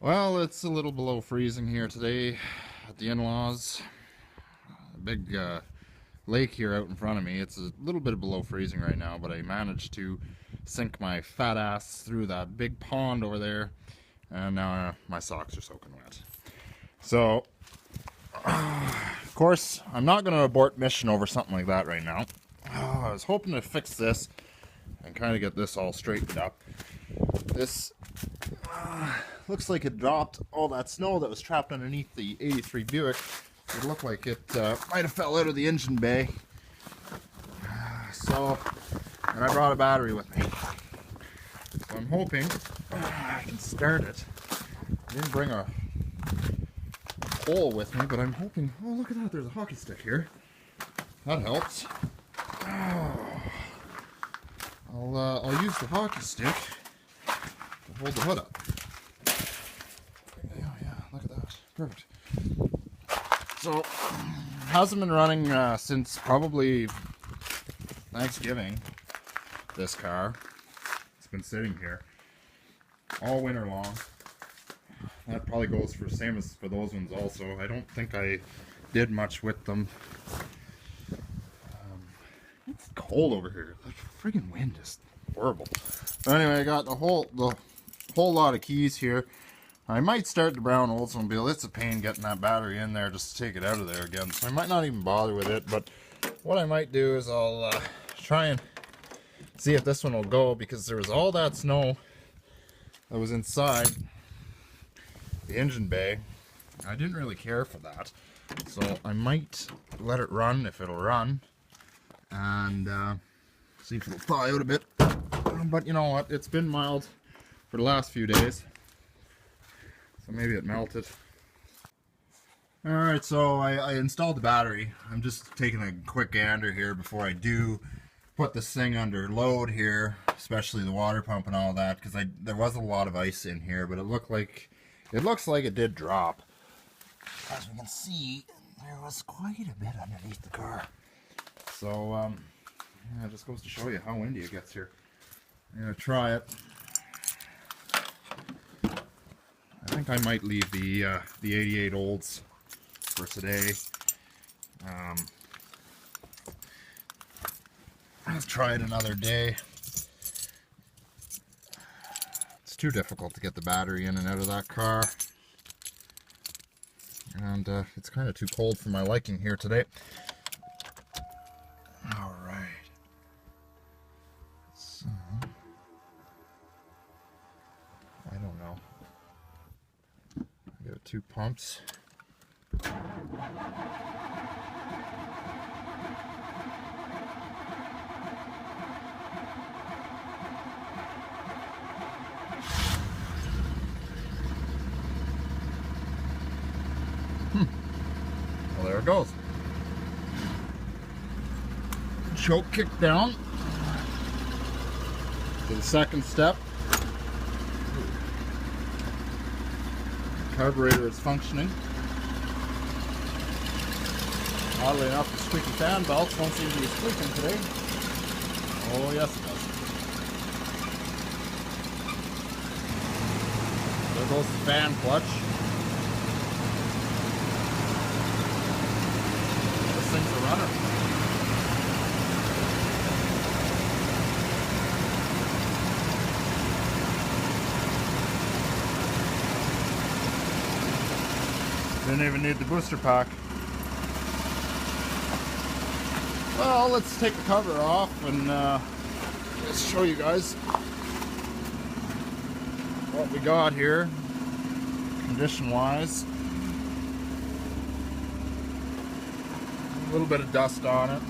Well, it's a little below freezing here today at the in-laws. A big lake here out in front of me. It's a little bit below freezing right now, but I managed to sink my fat ass through that big pond over there, and now my socks are soaking wet. So, of course, I'm not going to abort mission over something like that right now. I was hoping to fix this and kind of get this all straightened up. This looks like it dropped all that snow that was trapped underneath the 83 Buick. It looked like it might have fell out of the engine bay. And I brought a battery with me. So I'm hoping I can start it. I didn't bring a pole with me, but I'm hoping... Oh, look at that, there's a hockey stick here. That helps. I'll use the hockey stick to hold the hood up. Yeah, look at that. Perfect. So, hasn't been running since probably Thanksgiving, this car. It's been sitting here all winter long. That probably goes for same as for those ones also. I don't think I did much with them. It's cold over here. The friggin' wind is horrible. But anyway, I got the whole lot of keys here. I might start the brown Oldsmobile. It's a pain getting that battery in there just to take it out of there again. So I might not even bother with it. But what I might do is I'll try and see if this one will go, because there was all that snow that was inside the engine bay. I didn't really care for that. So I might let it run if it'll run. And see if it'll thaw out a bit. But you know what? It's been mild for the last few days. So maybe it melted. Alright, so I installed the battery. I'm just taking a quick gander here before I do put this thing under load here, especially the water pump and all that, because there was a lot of ice in here, but it looks like it did drop. As we can see, there was quite a bit underneath the car. So yeah, it just goes to show you how windy it gets here. I'm gonna try it. I think I might leave the 88 Olds for today. Let's try it another day. It's too difficult to get the battery in and out of that car. And it's kind of too cold for my liking here today. Alright. So, I don't know. I got 2 pumps. Well, there it goes. Choke kick down to the second step. Carburetor is functioning. Oddly enough, the squeaky fan belts don't seem to be squeaking today. Oh yes it does. There goes the fan clutch. This thing's a runner. Didn't even need the booster pack. Well, let's take the cover off and let's show you guys what we got here, condition-wise. A little bit of dust on it.